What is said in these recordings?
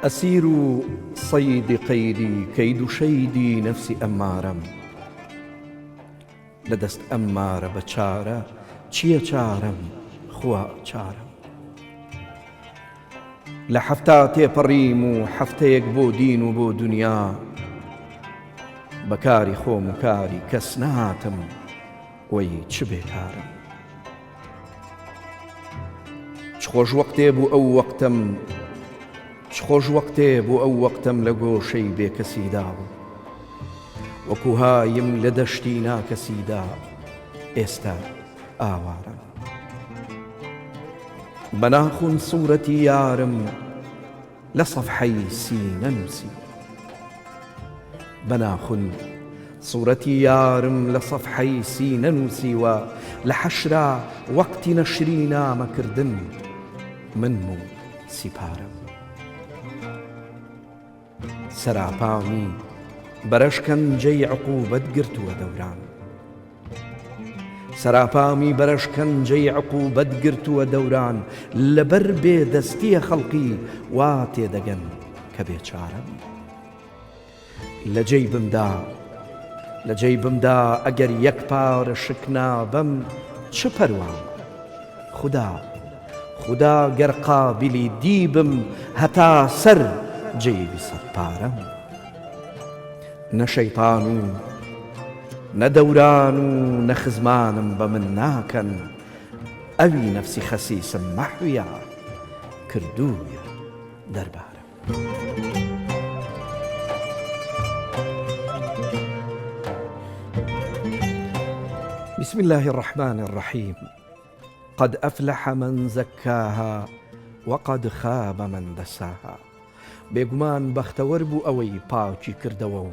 أسير صيد قيدي كيد شيدي نفسي أمارم لدست أمار بچارة چیە چارم خوا چارم لە حەفتا تێپەڕیم و حەفتەیەک بۆ دین و بۆ دنیا بەکاری خۆم و کاری کەس نهاتم وەی چ بێکارم چ خۆش وەختێ بوو ئەو وەختەم چ خۆش وەختێ بوو ئەو وەختەم لە گۆشەی بێکەسیدا بوو وەکو هایم لە دەشتی ناکەسیدا ئێستا ئاوارم بەناخون سوورەتی یارم لە سەفحەی سینە نووسی بەناخون سوورەتی یارم لە سەفحەی سینە نووسیوە لە حەشرا وەقتی نەشری نامەکردن من و سیپارم سەراپامی بەرەشکەنجەی عقوبەت گرتووە دەوران سەراپامی بەرەشکەنجەی عقوبەت گرتووە دەوران لەبەر بێدەستیە خەڵقی وا تێدەگەن کە بێچارەم لە جەیبمدا ئەگەر یەک پارە شک نابەم چ پەروام خدا گەر قابلی دیبم هەتا سەر جەیبی سەد پارەم نە شەیطان و نە دەوران و نە خزمانم بە من ناکەن ئەوی نەفسی خەسیسم مەحویە کردوویە دەربارم بسم الله الرحمن الرحيم قد أفلح من زكاها وقد خاب من دساها بێگومان بەختەوەر بوو ئەوەی پاکی کردەوە و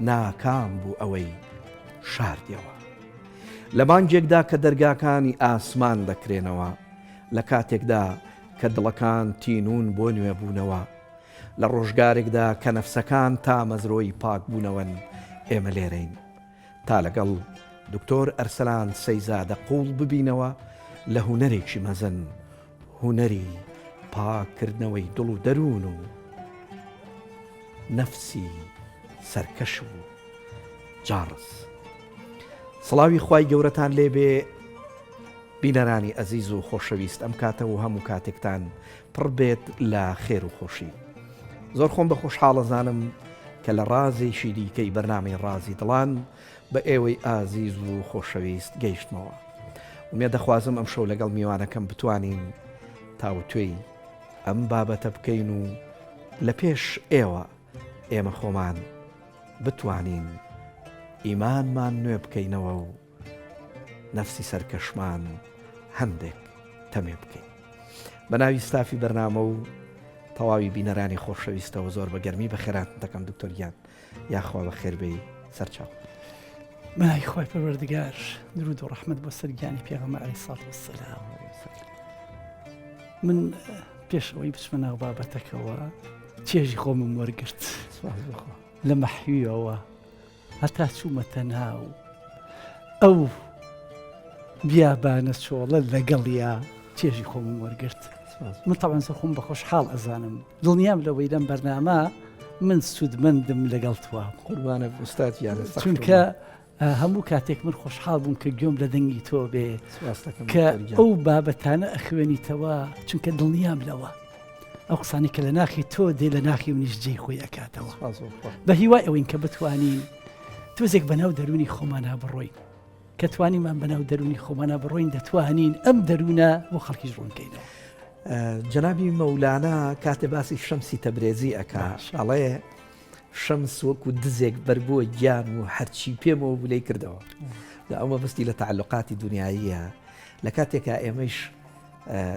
ناکام بوو ئەوەی شاردیەوە لە بانگێکدا کە دەرگاکانی ئاسمان دەکرێنەوە لە کاتێکدا کە دڵەکان تینون بۆ نوێبوونەوە لە ڕۆژگارێکدا کە نەفسەکان تا مەزرۆی پاک بوونەوەن ئێمە لێرەین تا لەگەڵ دکتۆر ئەرسەلان سەیزادە قوڵ ببینەوە لە هونەرێکی مەزن هونەری پاکردنەوەی دڵ و دەروون و نەفسی سەرکەش و جارس سڵاوی خوای گەورەتان لێبێ بینەرانی ئەزیز و خۆشەویست ئەم کاتە و هەموو کاتێکتان پڕ بێت لە خێر و خۆشی زۆر خۆم بە خۆشحاڵەزانم کە لە ڕازێکی دیکەی بەرنامەی ڕازی دڵان بە ئێوەی ئازیز و خۆشەویست گەیشتمەوە ومێ دەخوازم ئەم شەو لەگەڵ میوانەکەم بتوانین تاوتوێی ئەم بابەتە بکەین و لە پێش ئێمە خۆمان بتوانین ئیمانمان نوێ بکەینەوە و نەفسی سەرکەشمان هەندێک تەمێ بکەین بە ناوی ستافی بەرنامە و تەواوی بینەرانی خۆشەویستەوە زۆر بە گەرمی بەخێرات دەکەم دکتۆریان یاخوا بە خێربەی سەرچاو بەناوی خوای پەروەردگار درود و ڕەحمەت بۆ سەرگیانی پێغەمبەر عەلەیهی سەڵات وەسەلام من پێشەوەی بچمە ناو بابەتەکەوە چێژی خۆمم وەرگرت لە مەحویەوە هەتا چوومەتە ناو ئەو بیابانە چۆڵە لەگەڵیا چێژی خۆمم وەرگرت من تەبەن زۆر خۆم بە خۆشحاڵ ئەزانم دڵنیام لەوەی لەم بەرنامە من سوودمەندم لەگەڵ توە قوربانە ئوستادیان چونکە هەموو کاتێک من خۆشحاڵ بووم کە گوێم لە دەنگی تۆ بێ کە ئەو بابەتانە ئەخوێنیتەوە چونکە دڵنیام لەوە ئەو قسانی کە لە ناخی تۆ دێ لە ناخی منیش جێی خۆی ئەکاتەوە بە هیوای ئەوەین کە بتوانین تۆزێک بەناو دەرونی خۆمانە بڕۆین کە توانیمان بەناو دەرونی خۆمانە بڕۆین دەتوانین ئەم دەرونە بۆ خەڵکیش ڕوونکەینەوە جەنابی مەولانە کاتێ باسی شەمسی تەبرێزی ئەکا ئەڵێ شەمس وەکو دزێک بەربووە گیان و هەرچی پێمەوە بولەی کردەوە ئەمە بەستی لە تعلقاتی دنیاییە لە کاتێکە ئێمەش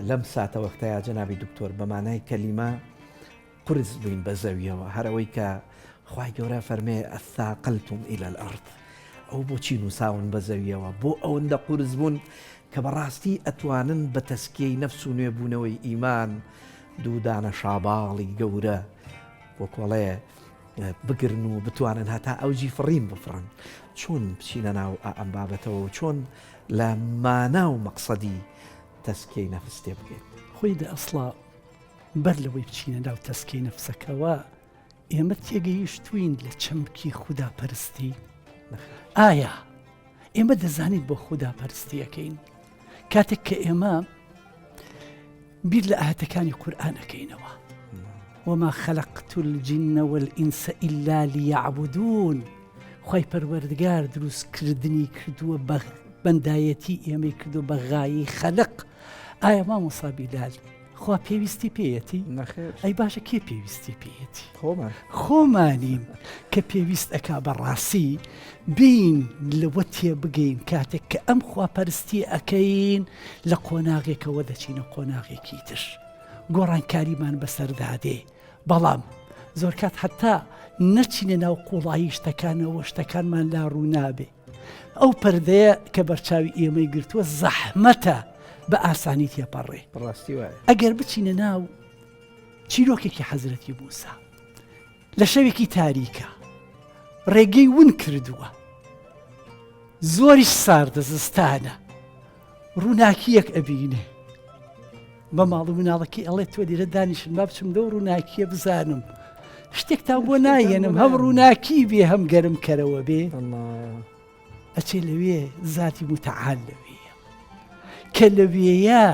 لەم ساتە وەختەیە جەنابی دکتۆر بەمانای کەلیمە قرس بووین بە زەویەوە هەرەوەی کە خوای گەورە فەرمێ ئەثاقلتم إلى الأرض ئەو بۆچی نووساون بە زەویەوە بۆ ئەوەندە قورس بوون کە بەڕاستی ئەتوانن بە تەسکیەی نەفس و نوێبوونەوەی ئیمان دوودانە شاباڵی گەورە وەکۆڵێ بگرن و بتوانن هەتا ئەوجی فڕین بفڕن چۆن بچینە ناو ئەم بابەتەوە و چۆن لە مانا و مەقسەدی تەسکیەی نەفس تێ بگەین خۆی دە ئەسڵا بەر لەوەی بچینە ناو تەسکەی نەفسەکەوە ئێمە تێگەیشتوین لە چەمکی خوداپەرستی. ئایا ئێمە دەزانیت بۆ خوداپەرستیەکەین کاتێک کە ئێمە بیر لە ئاەتەکانی قورئانەکەینەوە وما خلقت الجن والإنس إلا ليعبدون. خوای پەروەردگار دروستکردنی کردووە بە بەندایەتی ئێمەی کردو بە غایەی خەلق. ئایا مامۆستا بیلال خوا پێویستی پێیەتی؟ ئەی باشە کێ پێویستی پێیەتی؟ خۆمانین کە پێویست ئەکا بەڕاستی بین لەوە تێبگەین کاتێک کە ئەم خواپەرستی ئەکەین لە قۆناغێکەوە دەچینە قۆناغێکی تر گۆڕانکاریمان بەسەردادێ. بەڵام زۆر کات هەتا نەچینە ناو قوڵایی شتەکانەوە شتەکانمان لا ڕوو نابێ. ئەو پەردەیە کە بەرچاوی ئێمەی گرتووە زەحمەتە بە ئاسانی تێپەڕێ. ئەگەر بچینە ناو چیرۆکێکی حەزرەتی موسا لە شەوێکی تاریکە ڕێگەی ون کردووە زۆریش ساردە زستانە ڕووناکیەک ئەبینێ بە ماڵ و مناڵەکەی ئەڵێ تۆ دیرە دانیشن با بچم دە و ڕووناکیە بزانم شتێکتان بۆ نایەنم هەم ڕووناکی بێ هەم گەرم کەرەوە بێ. ئەچێ لەوێ زاتی متعال لەوەیە کە لەوێیە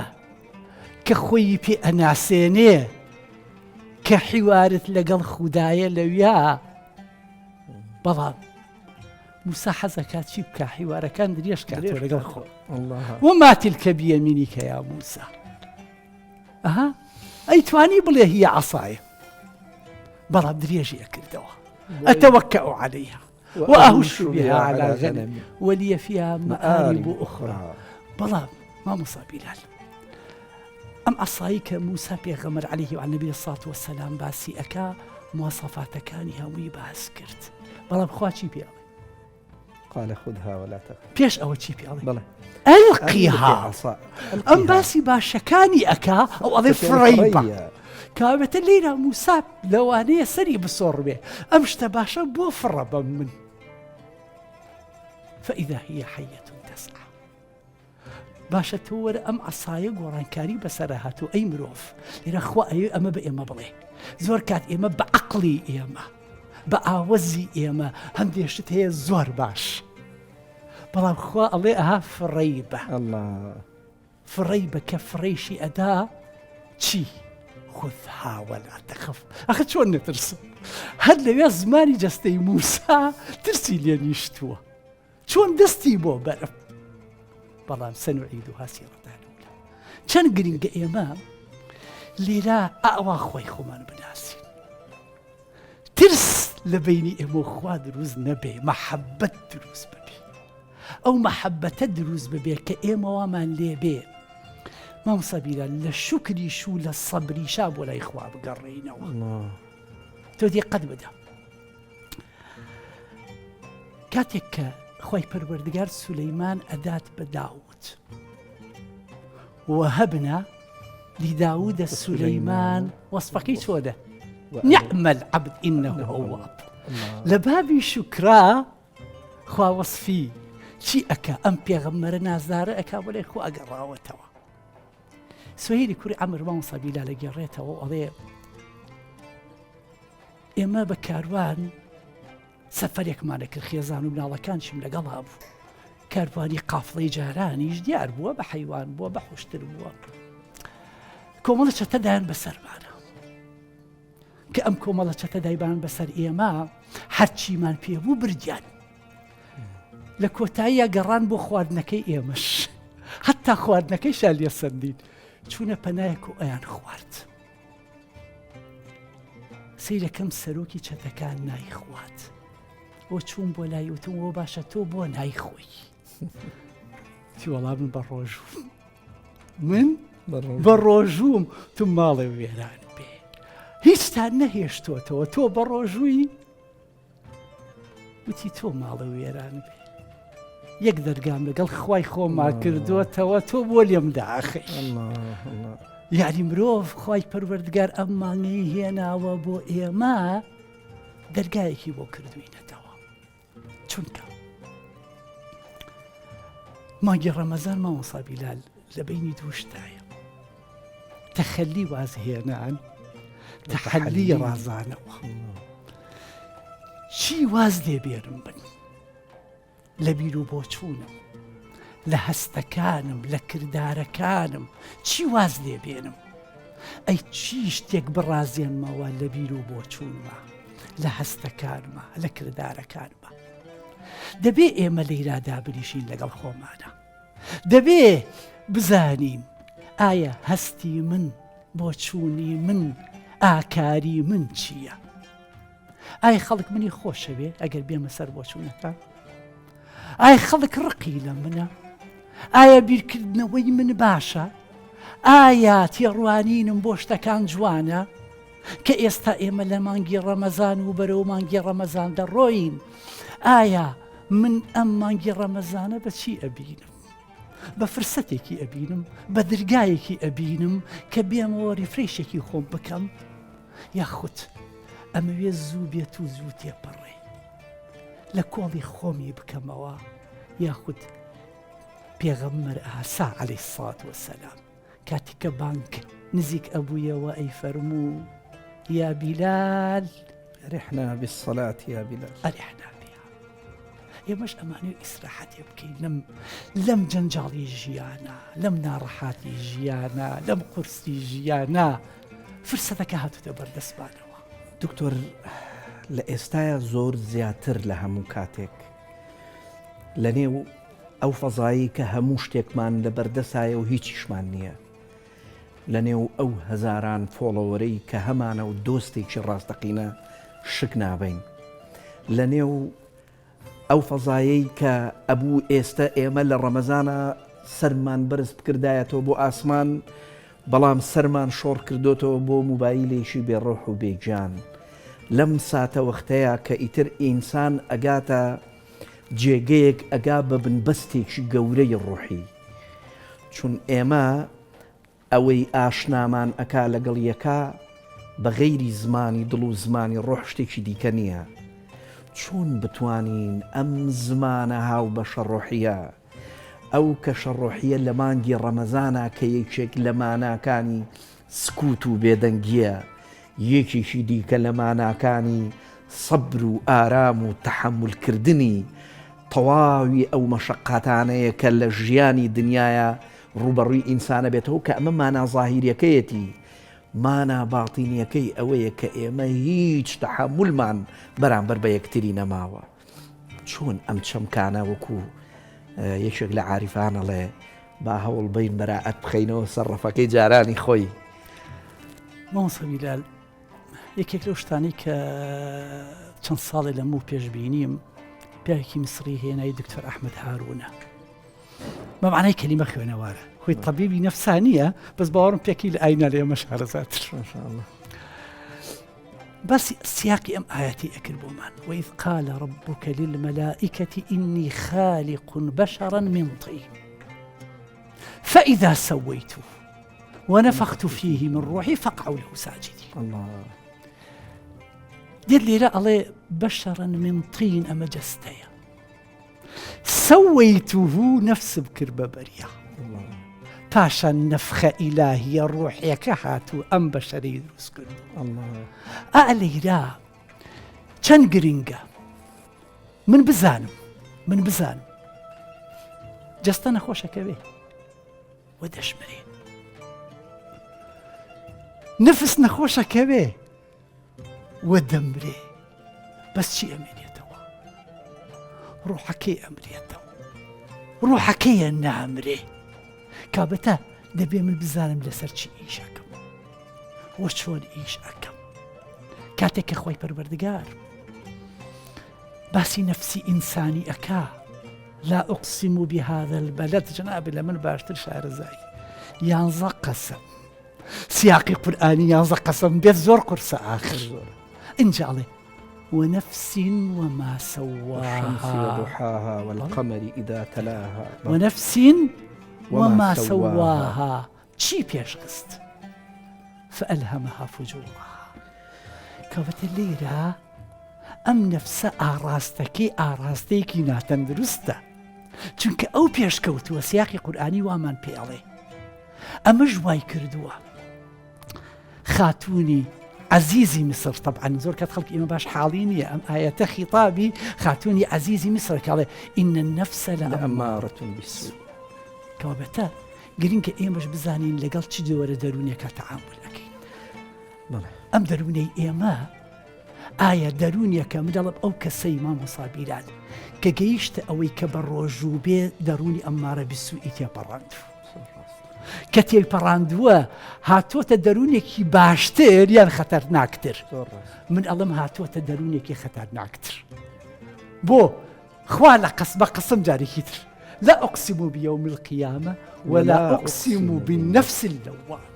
کە خۆی پێ ئەناسێنێ کە حیوارت لەگەڵ خودایە لەویا. بەڵام موسا حەزەکات چی بکە حیوارەکان درێژ کاتەوە لەگەڵ خۆ. وما تلك بيمينك يا موسى. ئەها ئەیتوانی بڵێ هي عصايا بەڵام درێژی ئەکردەوە ئەتەوەکەء عليها وأهش بها على غنمي ولي فيها مآرب أخرى. بەڵام مامۆستا بیلال ئەم عەسایی کە موسا پێغەمبەر عەلەیهی وعەلە نەبیە الصلاة والسلام باسی ئەکا مواصفاتەکانی هەمووی باس کرد. بەڵام خوا چی پێ ئەڵێ؟ قال خذها ولا تخف. پێش ئەوە چی پێ ئەڵێ؟ ئەلقیها. ئەم باسی باشەکانی ئەکا ئەو ئەڵێ فڕەی بە کابێتە لێرە موسا لەوانەیە سەری بسۆڕ بێ ئەم شتە باشە بۆ فڕە بەم من. فإذا هي حية تسعى. باشە تۆ وەرە ئەم عەسایە گۆڕانکاری بەسەرە هاتوو ئەی مرۆڤ لێرە خوا ئەمە بە ئێمە بڵێ. زۆر کات ئێمە بە عەقڵی ئێمە بە ئاوەزی ئێمە هەندێک شت هەیە زۆر باش بەڵام خوا ئەڵێ ئەها فڕەی بە فڕەی بە کە فڕەیشی ئەدا چی؟ خذها ولا تخف. ئەخە چۆن نەترسم هەر لەوێ زمانی جەستەی موسا ترسی لێ نیشتووە چۆن دەستی بۆ بەرم. بەڵام سەنوعیدوها سیرەتان ئولا. چەند گرنگە ئێمە لێرە ئاوا خۆی خۆمان بناسین ترس لە بینی ئێمە خوا دروست نەبێ مەحەبەت دروست ببێ. ئەو مەحەبەتە دروست ببێ کە ئێمەوامان لێ بێ. مامۆستا بیلال لە شوکریش و لە سەبریشا بۆ لای خوا بگەڕێینەوە. تۆ دقت بدە کاتێک کە خوای پەروەردگار سولەیمان ئەدات بە داوود وهبنا لداود سليمان وصفكي سودة نعم العبد إنه أواب. لبابي شكرا خوا وصفي شي أكا أم بيغمر نازدار أكا ولي خوا أقراوتوا سوهيلي كوري عمر مامۆستا بیلال لەگەڕێتەوە ئەڵێ ئێمە بە کاروان سەفەرێکمانە کرد خێزان و مناڵەکانشم لەگەڵ هەبوو. کاروانی قافڵەی جارانیش دیار بووە بە حەیوان بووە بە خوشتر بووە. کۆمەڵە چەتەدایان بەسەرمانە کە ئەم کۆمەڵە چەتەدایبان بەسەر ئێمە هەرچیمان پێبوو بردیان لە کۆتاییە گەڕان بۆ خواردنەکەی ئێمەش حتا خواردنەکەیشان لێ سەندین چوونە پەنایەک و ئەیان خوارد. سەیرەکەم سەرۆکی چەتەکان نایخوات بۆ چوون بۆ لای وتم وە باشە تۆ بۆ نایخۆی. تی وەڵام من بە ڕۆژوم من بە ڕۆژوم تو ماڵێ وێران بێ هیچتان نەهێشتۆتەوە تۆ بە ڕۆژووی وتی تۆ ماڵە وێران بێ یەک دەرگام لەگەڵ خوای خۆما کردوتەوە تۆ بۆ لێم داخی. یعنی مرۆڤ خوای پەروەردگار ئەم مانگەی هێناوە بۆ ئێمە دەرگایەکی بۆ کردوینەتەوە. چونکە مانگی ڕەمەزان مامۆستا بیلال لە بینی دوو شتایە تەخەلی وازهێنان تحلی ڕازانەوە چی واز لێ بێرم بن لە بیر و بۆچوونم لە هەستەکانم لە کردارەکانم چی واز لێ بێنم ئەی چی شتێک بڕازێنمەوە لە بیر و بۆچوونمە لە هەستەکانمە لە کردارەکانمە دەبێ ئێمە لە ئیرادا بریشین لەگەڵ خۆمانە دەبێ بزانین ئایا هەستی من بۆچوونی من ئاکاری من چییە ئایا خەڵک منی خۆشەوێ ئەگەر بێمە سەر بۆچوونەکە ئایا خەڵک ڕقی لە منە ئایا بیرکردنەوەی من باشە ئایا تێڕوانینم بۆ شتەکان جوانە کە ئێستا ئێمە لە مانگی ڕەمەزان و بەرەو مانگی ڕەمەزان دەڕۆین ئایا من ئەم مانگی ڕەمەزانە بە چی ئەبینم بە فرسەتێکی ئەبینم بە دەرگایەکی ئەبینم کە بێمەوە ریفرێشێکی خۆم بکەم یاخود ئەمەوێ زوو بێت و زوو تێپەڕێ لە کۆڵی خۆمی بکەمەوە یاخود پێغەمبەر ئاسا عەلەیهی سڵات وەسەلام کاتێککە بانگ نزیک ئەبوویەوە ئەی فەرموو یا بیلال ئەرحنا بالصلاة یا بیلال ئەرحنا بها ئێمەش ئەمانەوێ ئیسراحەتێ بکەین لەم جەنجاڵی ژیانە لەم ناڕەحاتی ژیانە لەم قورسی ژیانە فرسەتەکە هاتوتە بەردەستمانەوە دکتۆر لە ئێستاە زۆر زیاتر لە هەموو کاتێک لە نێو ئەو فەزایی کە هەموو شتێکمان لە بەردەسایە و هیچیشمان نییە لە نێو ئەو هەزاران فۆڵۆوەرەی کە هەمانە و دۆستێکی ڕاستەقینە شک نابین لە نێو ئەو فەزایەی کە ئەبوو ئێستا ئێمە لە ڕەمەزانە سەرمان بەرز بکردایەتەوە بۆ ئاسمان بەڵام سەرمان شۆڕ کردوتەوە بۆ موبایلێکی بێڕۆح و بێگیان لەم ساتە وەختەیە کە ئیتر ئینسان ئەگاتە جێگەیەک ئەگا بە بنبەستێکی گەورەی ڕۆحی چون ئێمە ئەوەی ئاشنامان ئەکا لەگەڵ یەکا بە غەیری زمانی دڵ و زمانی ڕۆح شتێکی دیکە نییە چۆن بتوانین ئەم زمانە هاو بە شەڕۆحیە ئەو کە شەڕۆحیە لە مانگی ڕەمەزانە کە یەکێک لە ماناکانی سکوت و بێدەنگیە یەکێکی دیکە لە ماناکانی سەبر و ئارام و تەحەمولکردنی تەواوی ئەو مەشەقاتانەیە کە لە ژیانی دنیاە ڕوبەڕووی ئینسانە بێتەوە کە ئەمە مانا زاهیریەکەیەتی مانا باڵتینیەکەی ئەوەیە کە ئێمە هیچ تەحەمولمان بەرامبەر بە یەکتری نەماوە چۆن ئەم چەمکانە وەکو یەکێک لە عاریفانەڵێ با هەوڵ بین بەراعەت بخەینەوە سەر ڕەفەکەی جارانی خۆی مامۆستا بیلال یەکێک لەو شتانی کە چەند ساڵی لەموو پێشبینیم پیاوێکی میسری هێنایی دکتۆر ئەحمەد هارونە بە معنای کەلیمە خوێنەوارە خۆی طەبیبی نەفسانیە بەس باوەڕم پێکی لە ئاینە لە ئێمە شارەزاتر بس سياقي أم آياتي أكل بومان وإذ قال ربك للملائكة إني خالق بشرا من طين فإذا سويته ونفخت فيه من روحي فقعوا له ساجدين الله دير لي لا الله بشرا من طين أما جستيا سويته نفس بكرببريا الله پاشا نفخ إلهي روحي كهاتو أم بشري دروس كردو الله ئەلەیرا چەند گرنگە من بزانم جەستە نەخۆشەکەوێ و دەشمرێ نفس نەخۆشەکەوێ و دەمرێ بەس چی ئەمێنێتەوە ڕۆحەکەی ئەمرێتەوە ڕۆحەکەیە نامرێ کابەتە دەبێ من بزانم لەسەر چی ئیشەکەم و چۆن ئیش ئەکەم کاتێک کە خۆی پەروەردگار باسی نەفسی ئینسانی ئەکا لا ئوقسم بهذا البلد جناب لە من باشتر شارەزایی 11 قەسەم سیاقی قورئانی 11 قەسەم بێت زۆر قورسە ئاخر ئینجاڵێ ونفس وما سواها وضحاها والقمر إذا تلاها ونفس وما سواها چی پێشخست فألهمها فجورها کەواتە لێرە ئەم نەفسە ئاراستەیەکی ناتەندروستە چونکە ئەو پێشکەوتووە سیاقی قورئانی وامان پێڵێ ئەمەش وای کردووە خاتوونی عزيزي مصر طبعا زور كتخلق إما باش حاليني أم آية خطابي خاتوني عزيزي مصر قال إن النفس لأمارة بالسوء كوابتا گرینگە ئێمەش بزانین لەگەڵ چ جۆرە دەرونێکە تەعامل ئەکەین ئەم دەرونەی ئێمە ئایا دەرونێکە منداڵم ئەو کەسەی مامۆستا بیلال کە گەیشتە ئەوەی کە بە ڕۆژوو بێ دەرونی ئەمارە بالسوئی تێپەڕاندووە کە تێپەڕاندووە هاتوۆتە دەرونێکی باشتر یان خەتەرناکتر من ئەڵم هاتوۆتە دەرونێکی خەتەرناکتر بۆ خوا لە بە قسم جارێکی تر لا أقسم بيوم القيامة ولا أقسم بالنفس اللوامة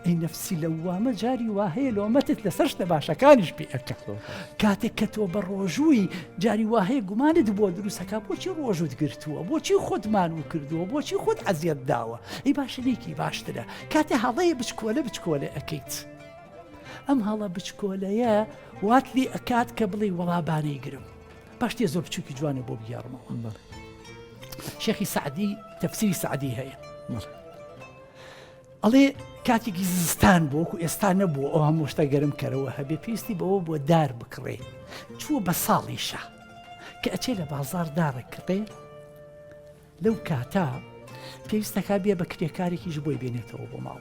أي نفسي لوامة جاري واهي لو متت لسرشت باشا كانش بيأكا كاتك كتو بالروجوي جاري واهي قمان دبو دروسكا بوشي روجو تقرتوا بوشي خود مانو كردوا بوشي خود عزيز داوة أي باش ليكي باشترا كاتي هذا بشكولة أكيد أم هلا بشكولة يا واتلي أكاد كبلي ولا باني قرم باش تيزور بشوكي جواني بو بيارمو شيخي سعدي تفسيري سعدي هي الله كاتيكي زستان بوكو استان بو او هم مشتاقرم كروه هبي بيستي بو دار بكري شو بصاليشا كاتيلا بازار دار كري لو كاتا بيستكا بيا بكريكاري كي جبوي بينيتو بو مالو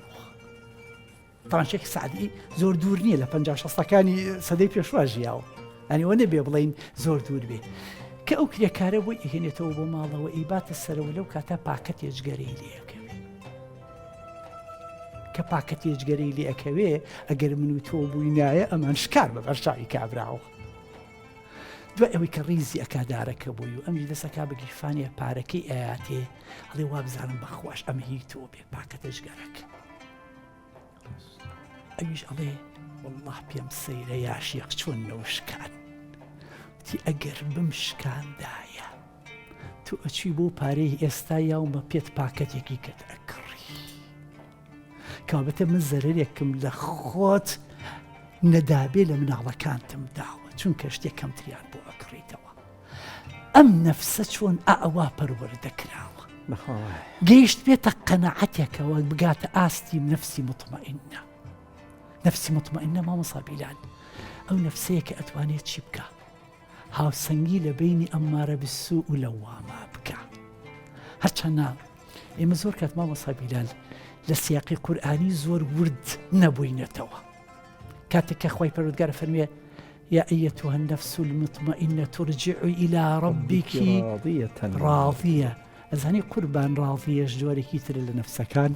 طبعا شيخ سعدي زور دورني ل 50 كاني سدي بيشواجياو يعني وانا بيبلين زور دور بي كأو كريكاري بو يهنيتو بو مالو ايبات السرو لو كاتا باكت يجري لي کە پاکەتی هێجگەرەی لێ ئەکەوێ ئەگەر من و تۆ بووینایە ئەمان شکار بە بەرشایی کابراوە دوای ئەوەی کە ڕیزی ئەکادارەکە بووی و ئەمی دەسەکا بەگیرفانیە پارەکەی ئاياتێ هەڵێ وا بزانم بەخواش ئەمە هی تۆ بێ پاکەتە هێجگەرەکە ئەویش ئەڵێ والله پێم سەیرە یاشیق چۆن نەوشکان وتی ئەگەر بم شکاندایە تۆ ئەچوی بۆ پارەی ئێستا یاومە پێت پاکەتێکی کەت ئەکڕی کابتە من زەرێکم لە خۆت نەدابێ لە مناڵەکانتم داوە چونکە شتێکم تریان بۆ ئەکڕیتەوە ئەم نەفسە چۆن ئەوا پەروەردەکراوە گەیشت بێتە قەنەعەتێکەوە بگاتە ئاستی نەفسی مطمئینە نەفسی مطمئینە مامۆستا بیلال ئەو نەفسەیە کە ئەتوانێت چی بکە هاوسەنگی لە بینی ئەمارە بالسوء و لەوامە بکە هەرچەندە ئێمە زۆر کات مامۆستا بیلال لە سیاقی قورئانی زۆر ورد نەبووینەتەوە کاتێک کە خوای پەروەردگار فەرمێ یا ئەیەتوها النەفس المطمئینە ترجعی إلی ربکی راضیە ئەزانی قوربان ڕاضیەش جۆرێکی ترە لە نەفسەکان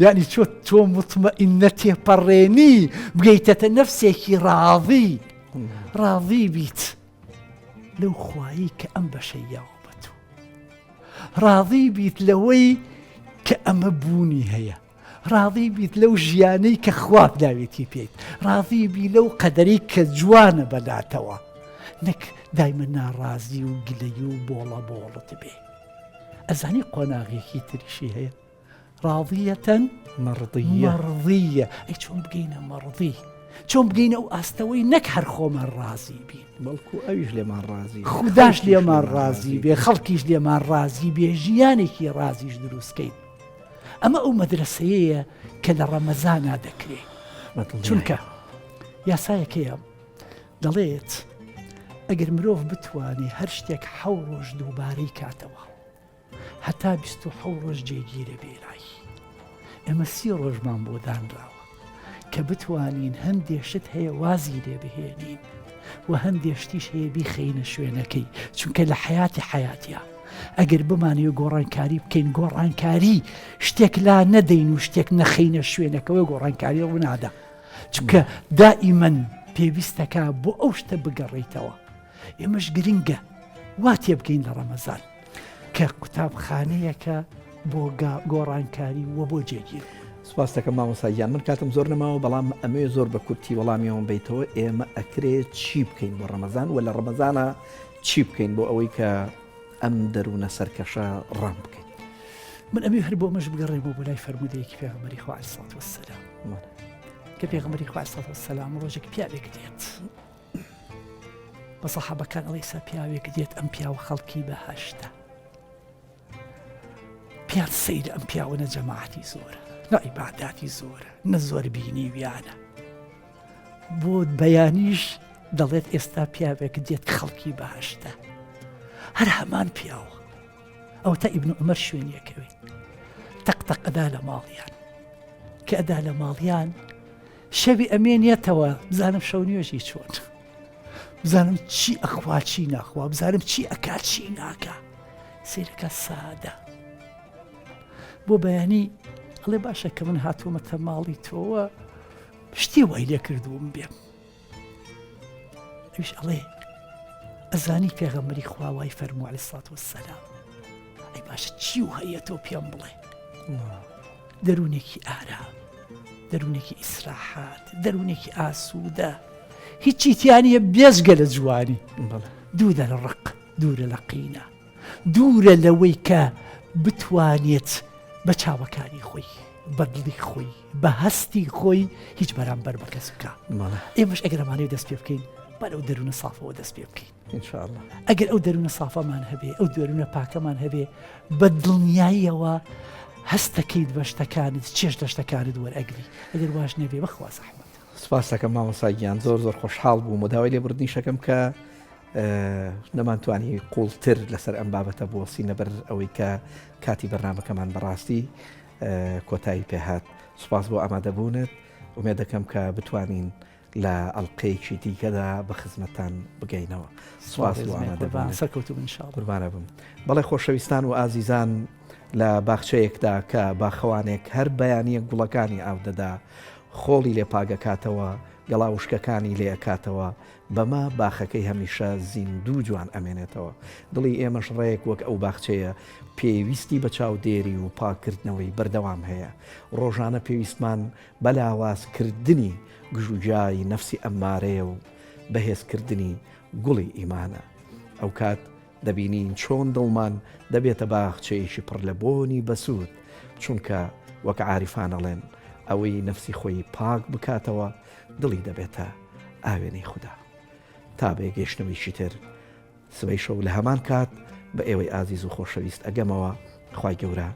یعنی تۆ مطمئینە تێپەڕێنی بگەیتەتە نەفسێکی ڕاضی بیت لەو خوایی کە ئەم بەشەیاوە بە تۆ ڕاضی بیت لەوەی کە ئەمە بوونی هەیە ڕاضی بیت لەو ژیانەی کە خوا داوێتی پێیت ڕاضی بی لەو قەدەرەی کە جوانە بەلاتەوە نەک دایمە ناڕازی و گلەی و بۆڵەت بێ ئەزانی قۆناغێکی تریشی هەیە ڕاضیەتەن مەڕضیە ئەی چۆن بگەینە مەڕضی چۆن بگەینە ئەو ئاستەوەی نەک هەر خۆمان ڕازی بین بەڵکو ئەویش لێمان ڕازی خوداش لێمان ڕازی بێ خەڵکیش لێمان ڕازی بێ ژیانێکی ڕازیش دروستکەین ئەمە ئەو مەدرسەیەیە کە لە ڕەمەزانە دەکرێت چونکە یاسایەکەیە دەڵێت ئەگەر مرۆڤ بتوانێ هەر شتێک 7 ڕۆژ دووبارەی کاتەوە هەتا 27 ڕۆژ جێگیرە بێرایی ئێمە 30 ڕۆژمان بۆ دانراوە کە بتوانین هەندێک شت هەیە وازی لێ بهێنین و هەندێک شتیش هەیە بیخەینە شوێنەکەی چونکە لە حیاتیە ئەگەر بمانەوە گۆڕانکاری بکەین گۆڕانکاری شتێک لا نەدەین و شتێک نەخەینە شوێنەکەوە گۆڕانکاری ڕوونادا چونکە دائیمەن پێویستەکە بۆ ئەو شتە بگەڕێیتەوە ئێمەش گرنگە وا تێ بکەین لە ڕەمەزان کە قوتابخانەیەکە بۆ گۆڕانکاری وە بۆ جێگیر سپاس دەکەم مامۆستاگیان من کاتم زۆر نەماوە بەڵام ئەمێ زۆر بە کورتی وەڵامیەوە بیتەوە ئێمە ئەکرێت چی بکەین بۆ ڕەمەزان و لە ڕەمەزانە چی بکەین بۆ ئەوەی کە ئەم دەروونە سەرکەشە ڕام بکەین من ئەمێ هەر بۆ مەش بگەڕێمەوە بۆ لای فەرمودەیەکی پێغەمبەری خوا عەلەیهی سەڵاتو وەسسەلام کە پێغەمبەری خوا عەلەیهی سەڵاتو وەسسەلام ڕۆژێک پیاوێک دێت بە سەحابەکان ئەڵێ سا پیاوێک دێت ئەم پیاوە خەڵکی بەهەشتە پیان سەیرە ئەم پیاوە نە جەماعەتی زۆرە نە عیباداتی زۆرە نە زۆر بینی ویانە بۆ بەیانیش دەڵێت ئێستا پیاوێک دێت خەڵکی باشتە هەر هەمان پیاوە ئەو تا ئیبن عومەر شوێنیەکەوێت تەقتەق ئەدا لە ماڵیان کە ئەدا لە ماڵیان شەوی ئەمێنێتەوە بزانم شەو نوێژی چۆن بزانم چی ئەخوا چی ناخوا بزانم چی ئەکا چی ناکە سیرەکە سادە بۆ بەیانی ئەڵێ باشە کە من هاتوومەتە ماڵی تۆوە شتی وای لێ کردووم بێم ئەویش ئەڵێ ئەزانی پێغەمبەری خوا وای فەرموو عەلەیهی سەڵات وەسسەلام ئەی باشە چی و هەیە تۆ پێم بڵێ دەروونێکی ئارام دەروونێکی ئیسراحات دەروونێکی ئاسوودە هیچی تیانیە بێزگە لە جوانی دوورە لە ڕق دوورە لە قینە دوورە لەوەی کە بتوانێت بە چاوەکانی خۆی بە دڵی خۆی بە هەستی خۆی هیچ بەرامبەر بە کەس بکە ئێمەش ئەگەرمانەوە دەست پێ بکەین بەر ئەو دەروونە سافەوە دەست پێ بکەین ئینشاءالله ئەگەر ئەو دەروونە سافەمان هەبێ ئەو دەروونە پاکەمان هەبێ بە دڵنیاییەوە هەستەکەیت بە شتەکانت چێش لە شتەکانت وەرئەگری ئەگەر واش نەبێ بەخوا زەحمەت سپاس دەکەم مامۆستاگیان زۆر خۆشحاڵ بووم و داوای لێبوردنی شەکەم کە نەمانتوانی قوڵتر لەسەر ئەم بابەتە بۆسی نەبەر ئەوەی کە کاتی بەرنامەکەمان بەڕاستی کۆتایی پێهات سوپاس بۆ ئامادەبوونت ومێ دەکەم کە بتوانین لە ئەڵلقەیەکی دیکەدا بە خزمەتان بگەینەوە سوپاس بۆ ئامادەبوون سەرکەوتوو ئینشاءڵڵا قوربانە بم بەڵێ خۆشەویستان و ئازیزان لە باخچەیەکدا کە باخەوانێک هەر بەیانیە گوڵەکانی ئاو دەدا خۆڵی لێ پاگەکاتەوە گەڵاوشکەکانی لێ ئەکاتەوە بەما باخەکەی هەمیشە زیندوو جوان ئەمێنێتەوە دڵی ئێمەش ڕێک وەک ئەو باخچەیە پێویستی بە چاودێری و پاکردنەوەی بەردەوام هەیە ڕۆژانە پێویستمان بەلاوازکردنی گژوجای نەفسی ئەمارەیە و بەهێزکردنی گوڵی ئیمانە ئەو کات دەبینین چۆن دڵمان دەبێتە باخچەیەکی پڕ لە بۆنی بەسوود چونکە وەک عاریفان ئەڵێن ئەوەی نەفسی خۆی پاک بکاتەوە دڵی دەبێتە ئاوێنەی خوددا تا بێگەشتنەوەیشی تر سبەی شەو لە هەمان کات بە ئێوەی ئازیز و خۆشەویست ئەگەمەوە خوای گەورە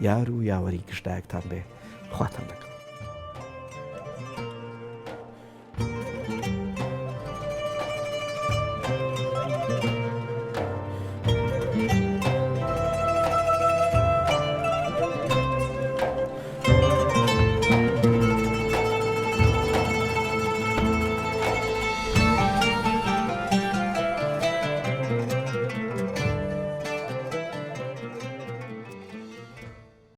یار و یاوەری گشتایەکتان بێ خواتان لەگەڵ